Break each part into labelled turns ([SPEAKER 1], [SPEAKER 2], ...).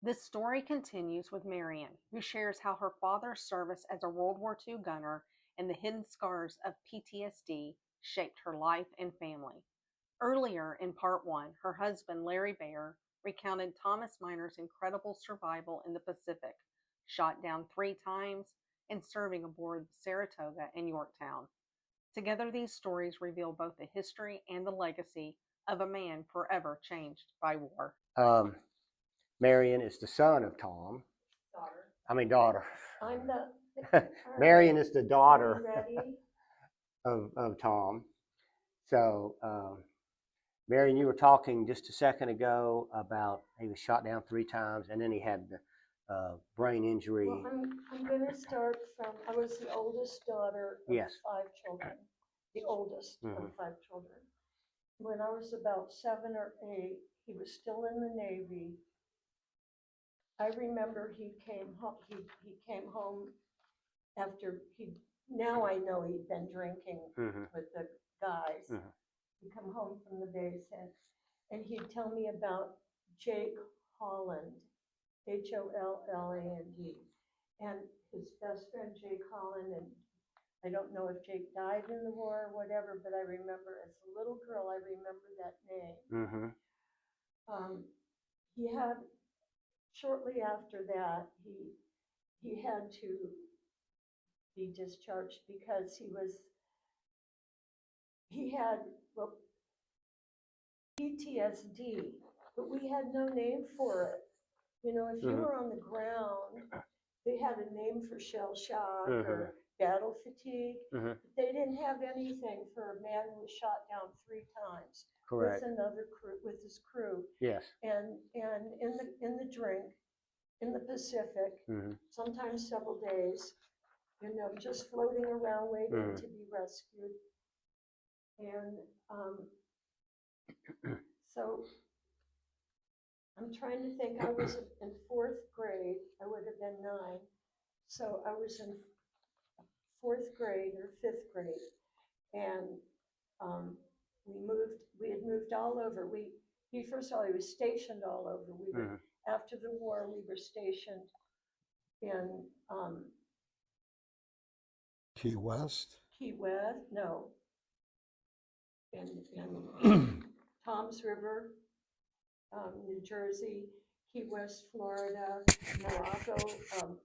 [SPEAKER 1] This story continues with Marion, who shares how her father's service as a World War II gunner and the hidden scars of PTSD shaped her life and family. Earlier in part one, her husband, Larry Baer, recounted Thomas Miner's incredible survival in the Pacific, shot down 3 times, and serving aboard the Saratoga and Yorktown. Together, these stories reveal both the history and the legacy of a man forever changed by war.
[SPEAKER 2] Marion is the son of Tom. Daughter.
[SPEAKER 3] I'm the.
[SPEAKER 2] Marion is the daughter
[SPEAKER 3] Ready?
[SPEAKER 2] of Tom. So, Marion, you were talking just a second ago about he was shot down 3 times, and then he had the brain injury.
[SPEAKER 3] Well, I'm going to start from. I was the oldest daughter of
[SPEAKER 2] Yes.
[SPEAKER 3] 5 children. The oldest of 5 children. When I was about 7 or 8, he was still in the Navy. I remember he came home. He came home after he. Now I know he'd been drinking with the guys. He'd come home from the base and he'd tell me about Jake Holland, Holland, and his best friend Jake Holland. And I don't know if Jake died in the war or whatever, but I remember as a little girl, I remember that name. He had. Shortly after that, he had to be discharged because he had PTSD, but we had no name for it. You know, if you were on the ground, they had a name for shell shock or battle fatigue, but they didn't have anything for a man who was shot down 3 times.
[SPEAKER 2] Correct.
[SPEAKER 3] With another crew, with his crew.
[SPEAKER 2] Yes.
[SPEAKER 3] And in the drink, in the Pacific, sometimes several days, you know, just floating around waiting to be rescued. And so I'm trying to think. I was in 4th grade. I would have been 9. So I was in 4th grade or 5th grade, and we had moved all over. First of all, he was stationed all over. We were after the war. We were stationed in
[SPEAKER 4] Key West.
[SPEAKER 3] Key West, no, in Toms River, New Jersey, Key West, Florida, Morocco,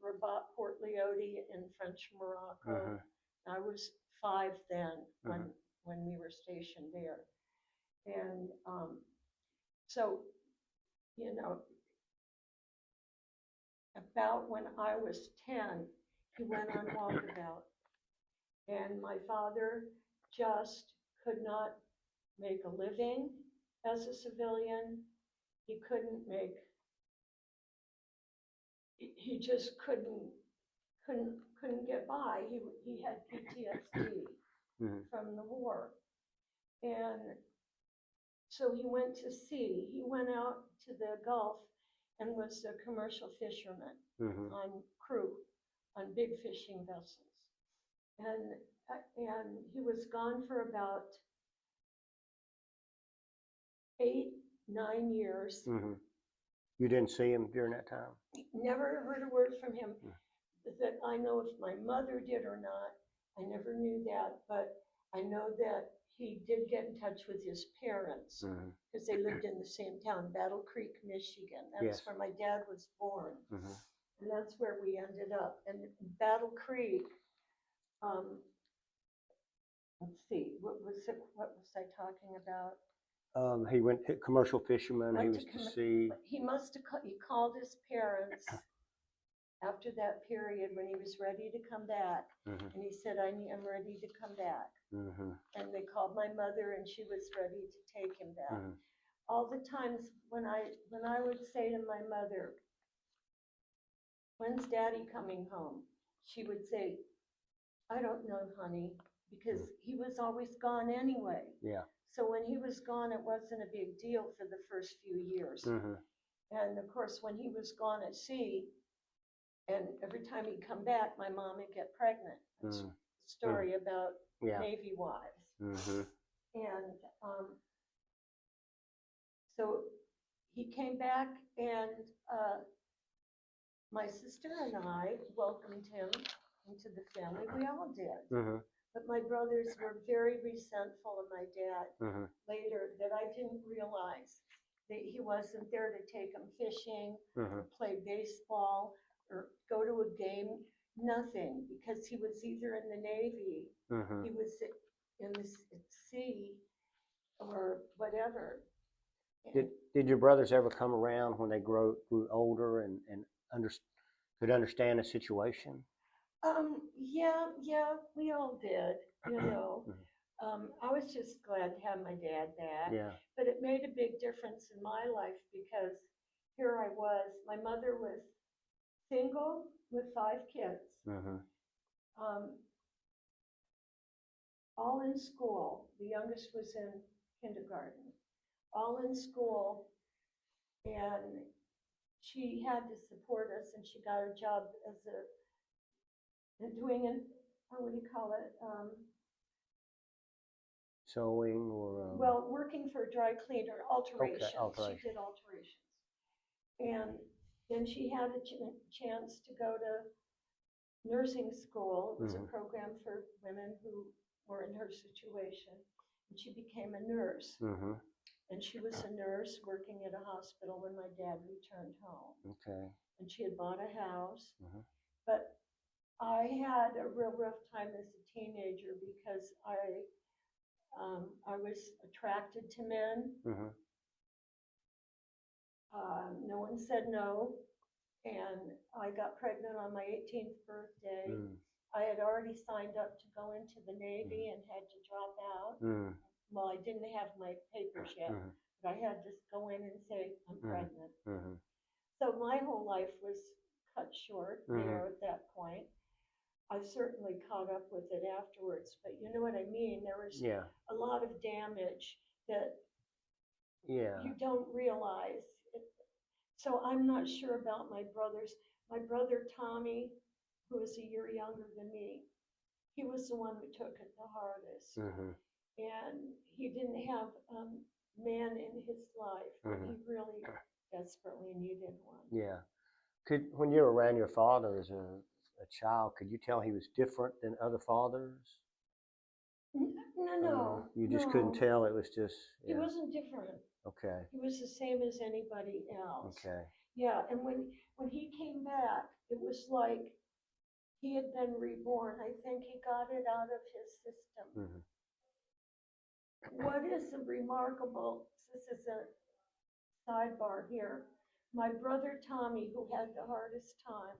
[SPEAKER 3] Rabat, Port Leoti in French Morocco. I was 5 then when we were stationed there. And so, you know, about when I was 10, he went on walkabout. And my father just could not make a living as a civilian. He couldn't make, he just couldn't get by. He had PTSD from the war. And so he went to sea. He went out to the Gulf and was a commercial fisherman on crew on big fishing vessels. And he was gone for about 8-9 years.
[SPEAKER 2] You didn't see him during that time?
[SPEAKER 3] Never heard a word from him that I know if my mother did or not. I never knew that, but I know that he did get in touch with his parents because they lived in the same town, Battle Creek, Michigan. That's where my dad was born. And that's where we ended up. And Battle Creek, let's see, what was I talking about?
[SPEAKER 2] He went commercial fisherman. He was to sea.
[SPEAKER 3] He must have. He called his parents after that period when he was ready to come back, and he said, "I'm ready to come back." And they called my mother, and she was ready to take him back. All the times when I would say to my mother, "When's Daddy coming home?" she would say, "I don't know, honey," because he was always gone anyway.
[SPEAKER 2] Yeah.
[SPEAKER 3] So when he was gone, it wasn't a big deal for the first few years. And of course, when he was gone at sea, and every time he'd come back, my mom would get pregnant. It's a story about Navy wives. And so he came back, and My sister and I welcomed him into the family. We all did.
[SPEAKER 2] Mm-hmm.
[SPEAKER 3] But my brothers were very resentful of my dad
[SPEAKER 2] Mm-hmm.
[SPEAKER 3] later that I didn't realize that he wasn't there to take them fishing,
[SPEAKER 2] Mm-hmm.
[SPEAKER 3] or play baseball, or go to a game. Nothing, because he was either in the Navy,
[SPEAKER 2] Mm-hmm.
[SPEAKER 3] he was in the sea, or whatever.
[SPEAKER 2] Did your brothers ever come around when they grew older and under, could understand the situation?
[SPEAKER 3] Yeah, we all did, you know.
[SPEAKER 2] Mhm.
[SPEAKER 3] I was just glad to have my dad back,
[SPEAKER 2] Yeah.
[SPEAKER 3] but it made a big difference in my life because here I was. My mother was single with 5 kids,
[SPEAKER 2] Mm-hmm.
[SPEAKER 3] um, all in school. The youngest was in kindergarten, all in school, and she had to support us, and she got a job as doing an, what do you call it?
[SPEAKER 2] Sewing or
[SPEAKER 3] Well, working for a dry cleaner, alterations. She
[SPEAKER 2] alteration.
[SPEAKER 3] did alterations. And then she had a chance to go to nursing school. It was
[SPEAKER 2] Mm-hmm.
[SPEAKER 3] a program for women who were in her situation. And she became a nurse.
[SPEAKER 2] Mm-hmm.
[SPEAKER 3] And she was a nurse working at a hospital when my dad returned home.
[SPEAKER 2] Okay.
[SPEAKER 3] And she had bought a house.
[SPEAKER 2] Mm-hmm.
[SPEAKER 3] But I had a real rough time as a teenager because I was attracted to men.
[SPEAKER 2] Mm-hmm.
[SPEAKER 3] No one said no, and I got pregnant on my 18th birthday.
[SPEAKER 2] Mm-hmm.
[SPEAKER 3] I had already signed up to go into the Navy and had to drop out.
[SPEAKER 2] Mm-hmm.
[SPEAKER 3] Well, I didn't have my papers yet,
[SPEAKER 2] Mm-hmm.
[SPEAKER 3] but I had to go in and say, I'm pregnant.
[SPEAKER 2] Mm-hmm.
[SPEAKER 3] So my whole life was cut short
[SPEAKER 2] Mm-hmm.
[SPEAKER 3] there at that point. I certainly caught up with it afterwards, but you know what I mean? There was
[SPEAKER 2] Yeah.
[SPEAKER 3] a lot of damage that
[SPEAKER 2] Yeah.
[SPEAKER 3] you don't realize. So I'm not sure about my brothers. My brother Tommy, who is a year younger than me, he was the one who took it the hardest.
[SPEAKER 2] Mm-hmm.
[SPEAKER 3] And he didn't have a man in his life, but
[SPEAKER 2] Mm-hmm.
[SPEAKER 3] he really desperately needed one.
[SPEAKER 2] Yeah. When you were around your father as a child, could you tell he was different than other fathers?
[SPEAKER 3] No,
[SPEAKER 2] You just couldn't tell. It was just.
[SPEAKER 3] He
[SPEAKER 2] Yeah.
[SPEAKER 3] wasn't different.
[SPEAKER 2] Okay.
[SPEAKER 3] He was the same as anybody else.
[SPEAKER 2] Okay.
[SPEAKER 3] Yeah, and when he came back, it was like he had been reborn. I think he got it out of his system.
[SPEAKER 2] Mm-hmm.
[SPEAKER 3] What is remarkable, this is a sidebar here. My brother Tommy, who had the hardest time,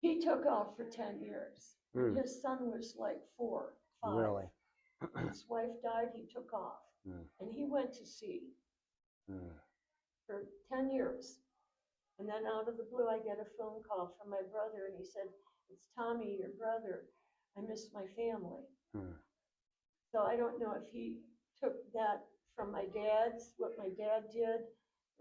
[SPEAKER 3] he took off for 10 years.
[SPEAKER 2] Mm.
[SPEAKER 3] His son was like 4, 5.
[SPEAKER 2] Really?
[SPEAKER 3] His wife died, he took off.
[SPEAKER 2] Mm.
[SPEAKER 3] And he went to sea for 10 years. And then out of the blue, I get a phone call from my brother, and he said, it's Tommy, your brother. I miss my family.
[SPEAKER 2] Mm.
[SPEAKER 3] So I don't know if he took that from my dad's, what my dad did,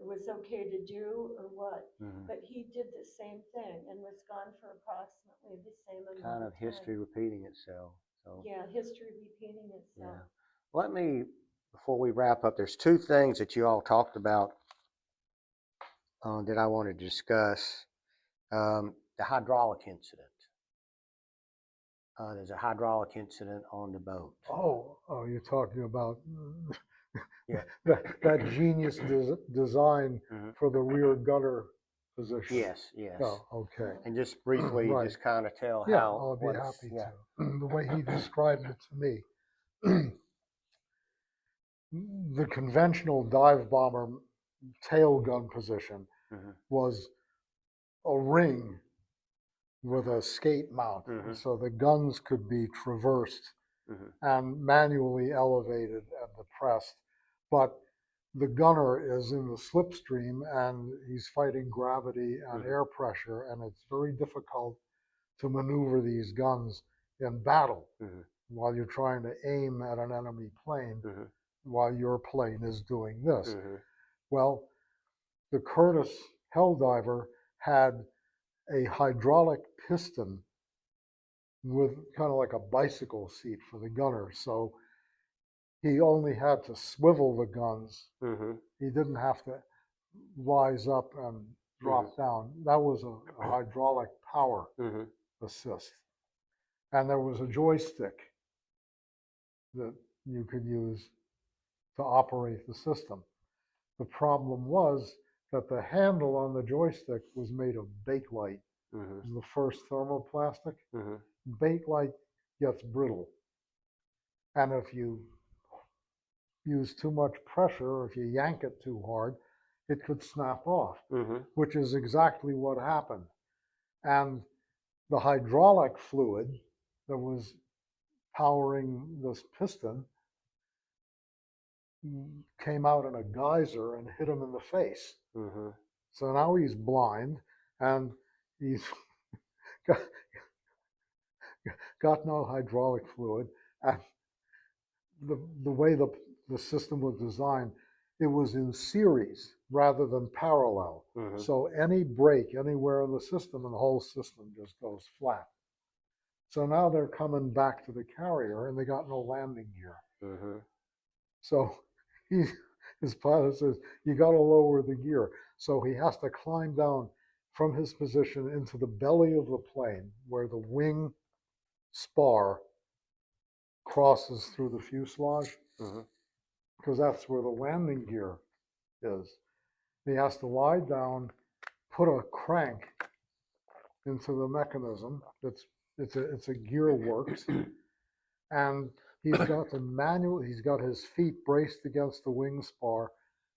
[SPEAKER 3] it was okay to do, or what.
[SPEAKER 2] Mm-hmm.
[SPEAKER 3] But he did the same thing and was gone for approximately the same amount
[SPEAKER 2] Kind
[SPEAKER 3] of
[SPEAKER 2] of
[SPEAKER 3] time.
[SPEAKER 2] history repeating itself. So.
[SPEAKER 3] Yeah, history repeating itself.
[SPEAKER 2] Yeah. Let me, before we wrap up, there's two things that you all talked about that I want to discuss. The hydraulic incident. There's a hydraulic incident on the boat.
[SPEAKER 4] Oh, you're talking about
[SPEAKER 2] Yeah.
[SPEAKER 4] that genius design
[SPEAKER 2] Mhm.
[SPEAKER 4] for the rear gutter position.
[SPEAKER 2] Yes, yes.
[SPEAKER 4] Oh, okay.
[SPEAKER 2] And just briefly,
[SPEAKER 4] Right.
[SPEAKER 2] just kind of tell
[SPEAKER 4] Yeah,
[SPEAKER 2] how.
[SPEAKER 4] I'll be
[SPEAKER 2] what it's-
[SPEAKER 4] happy
[SPEAKER 2] yeah.
[SPEAKER 4] to. The way he described it to me, the conventional dive bomber tail gun position
[SPEAKER 2] Mhm.
[SPEAKER 4] was a ring with a skate mount,
[SPEAKER 2] Mhm.
[SPEAKER 4] so the guns could be traversed
[SPEAKER 2] Mhm.
[SPEAKER 4] and manually elevated and depressed. But the gunner is in the slipstream and he's fighting gravity and air pressure, and it's very difficult to maneuver these guns in battle while you're trying to aim at an enemy plane while your plane is doing this. Well, the Curtiss Helldiver had a hydraulic piston with kind of like a bicycle seat for the gunner. So he only had to swivel the guns. He didn't have to rise up and drop down. That was a hydraulic power assist. And there was a joystick that you could use to operate the system. The problem was that the handle on the joystick was made of bakelite. It was the first thermoplastic. Bakelite gets brittle. And if you use too much pressure, or if you yank it too hard, it could snap off, which is exactly what happened. And the hydraulic fluid that was powering this piston came out in a geyser and hit him in the face. So now he's blind, and he's got no hydraulic fluid. And the way the system was designed, it was in series rather than parallel. So any break anywhere in the system, and the whole system just goes flat. So now they're coming back to the carrier, and they got no landing gear. So his pilot says, you got to lower the gear. So he has to climb down from his position into the belly of the plane, where the wing spar crosses through the fuselage, because that's where the landing gear is. He has to lie down, put a crank into the mechanism. It's a gear works, and he's got his feet braced against the wing spar,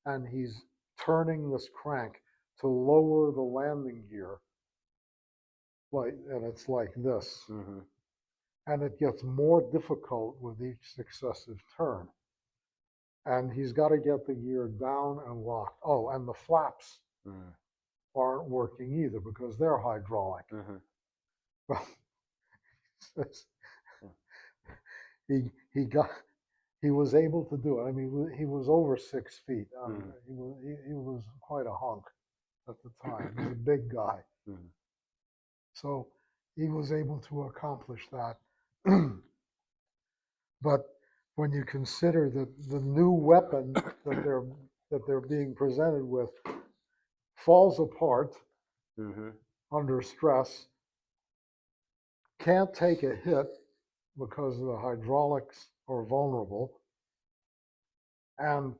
[SPEAKER 4] and he's turning this crank to lower the landing gear, and it's like this. And it gets more difficult with each successive turn. And he's got to get the gear down and locked. Oh, and the flaps aren't working either, because they're hydraulic. Well, he was able to do it. I mean, he was over 6 feet. He was quite a hunk at the time. He was a big guy. So he was able to accomplish that. But when you consider that the new weapon that they're being presented with falls apart under stress, can't take a hit because the hydraulics are vulnerable. And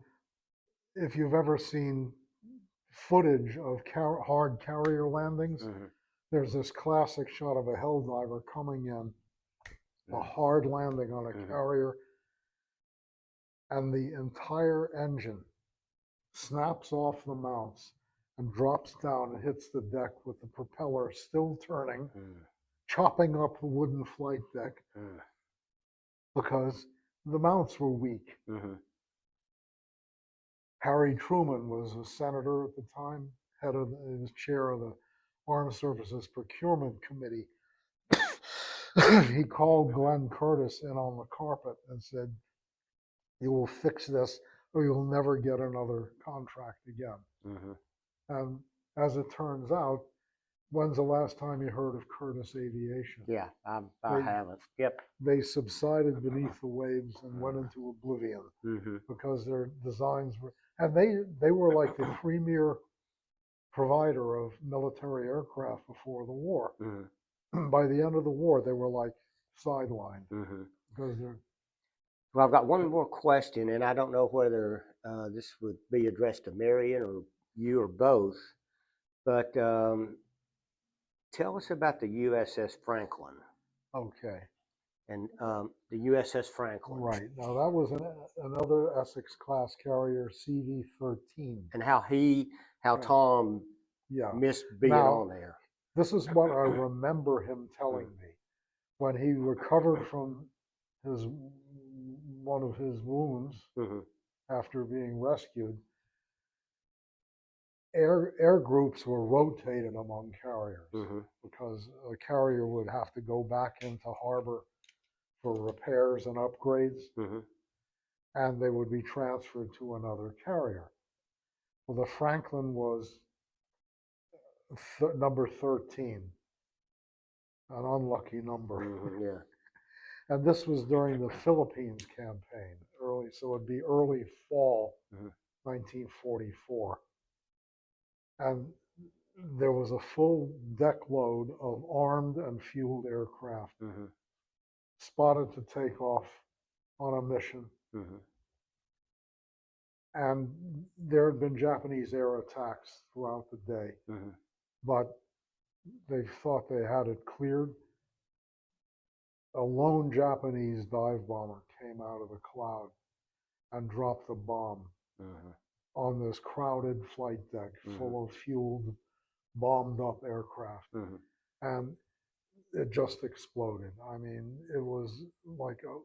[SPEAKER 4] if you've ever seen footage of hard carrier landings, there's this classic shot of a helldiver coming in, a hard landing on a carrier, and the entire engine snaps off the mounts and drops down and hits the deck with the propeller still turning, chopping up the wooden flight deck, because the mounts were weak. Harry Truman was a senator at the time, he was chair of the Armed Services Procurement Committee. He called Glenn Curtis in on the carpet and said, you will fix this or you'll never get another contract again. And as it turns out, when's the last time you heard of Curtis Aviation?
[SPEAKER 2] Yeah, I haven't. Yep.
[SPEAKER 4] They subsided beneath the waves and went into oblivion because their designs were, and they were like the premier provider of military aircraft before the war. By the end of the war, they were like sidelined because they're.
[SPEAKER 2] Well, I've got one more question, and I don't know whether this would be addressed to Marion or you or both, but tell us about the USS Franklin.
[SPEAKER 4] Okay.
[SPEAKER 2] And the USS Franklin.
[SPEAKER 4] Right. Now, that was another Essex-class carrier, CV-13.
[SPEAKER 2] And how Tom missed being on there.
[SPEAKER 4] This is what I remember him telling me. When he recovered from one of his wounds after being rescued, air groups were rotated among carriers because a carrier would have to go back into harbor for repairs and upgrades, and they would be transferred to another carrier. Well, the Franklin was number 13, an unlucky number. And this was during the Philippines campaign, so it'd be early fall 1944. And there was a full deck load of armed and fueled aircraft spotted to take off on a mission. And there had been Japanese air attacks throughout the day, but they thought they had it cleared. A lone Japanese dive bomber came out of the cloud and dropped a bomb on this crowded flight deck full of fueled, bombed up aircraft. And it just exploded. I mean, it was like a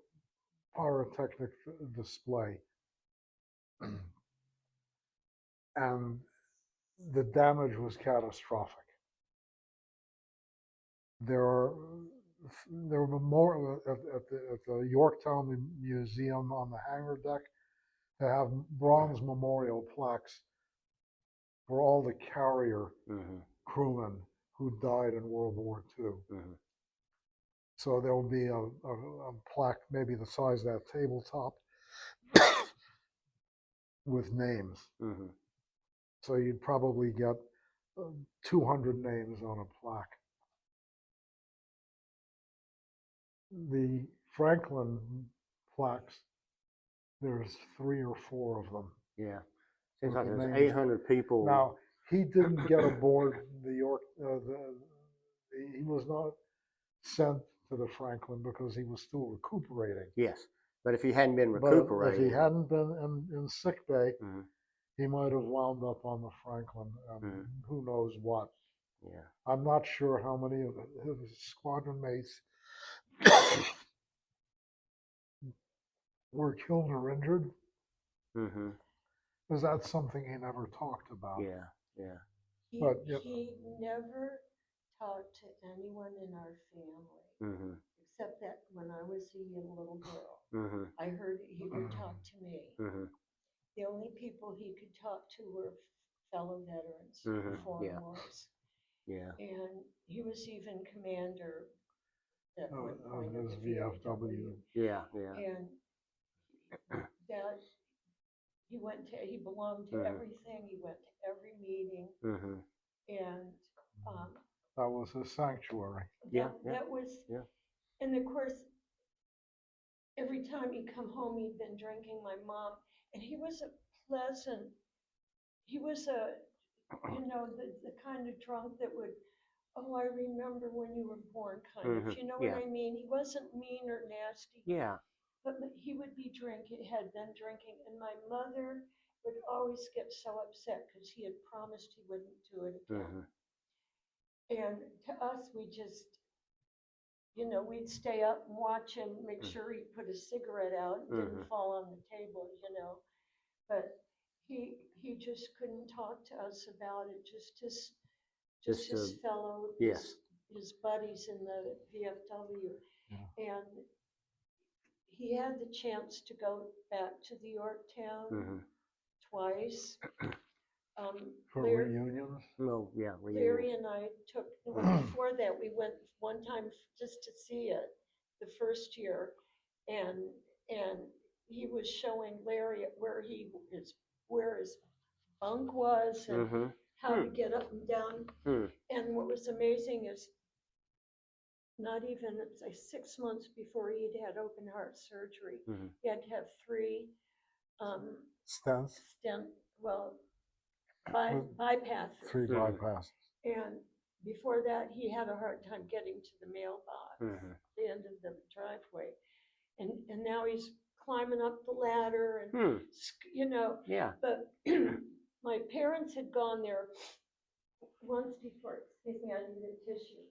[SPEAKER 4] pyrotechnic display. And the damage was catastrophic. There were more at the Yorktown Museum on the hangar deck. They have bronze memorial plaques for all the carrier crewmen who died in World War II. So there will be a plaque maybe the size of that tabletop with names. So you'd probably get 200 names on a plaque. The Franklin plaques, there's 3 or 4 of them.
[SPEAKER 2] Yeah. Seems
[SPEAKER 4] with
[SPEAKER 2] like
[SPEAKER 4] the
[SPEAKER 2] there's
[SPEAKER 4] names.
[SPEAKER 2] 800 people.
[SPEAKER 4] Now, he didn't get aboard the York, he was not sent to the Franklin because he was still recuperating.
[SPEAKER 2] Yes. But if he hadn't been
[SPEAKER 4] But
[SPEAKER 2] recuperating.
[SPEAKER 4] if he hadn't been in sick bay, he might have wound up on the Franklin, who knows what.
[SPEAKER 2] Yeah.
[SPEAKER 4] I'm not sure how many of his squadron mates were killed or injured. Because that's something he never talked about.
[SPEAKER 2] Yeah.
[SPEAKER 3] He,
[SPEAKER 4] But,
[SPEAKER 3] he never talked to anyone in our family, except that when I was a young little girl, I heard he would talk to me. The only people he could talk to were fellow veterans of foreign wars.
[SPEAKER 2] Yeah.
[SPEAKER 3] And he was even commander at one
[SPEAKER 4] Of
[SPEAKER 3] point of
[SPEAKER 4] his
[SPEAKER 3] the VFW.
[SPEAKER 2] Yeah.
[SPEAKER 3] And that he belonged to everything. He went to every meeting. And
[SPEAKER 4] that was his sanctuary.
[SPEAKER 3] that was, and of course, every time he'd come home, he'd been drinking my mom, and he was a the kind of drunk that would, oh, I remember when you were born kind of, you know what I mean? He wasn't mean or nasty.
[SPEAKER 2] Yeah.
[SPEAKER 3] But he would be drinking, had been drinking, and my mother would always get so upset because he had promised he wouldn't do it again. And to us, we just, we'd stay up and watch him, make sure he put a cigarette out and didn't fall on the table, But he just couldn't talk to us about it. Just his fellow, his buddies in the VFW. And he had the chance to go back to the Yorktown twice.
[SPEAKER 4] For reunions?
[SPEAKER 2] No, yeah,
[SPEAKER 3] Larry
[SPEAKER 2] reunions.
[SPEAKER 3] and I took, before that, we went one time just to see it, the first year. And he was showing Larry where his bunk was and how to get up and down. And what was amazing is not even 6 months before he'd had open heart surgery, he had to have 3
[SPEAKER 4] stents.
[SPEAKER 3] Bypasses.
[SPEAKER 4] 3 bypasses.
[SPEAKER 3] And before that, he had a hard time getting to the mailbox, the end of the driveway. And now he's climbing up the ladder and, But my parents had gone there once before. Excuse me, I need a tissue.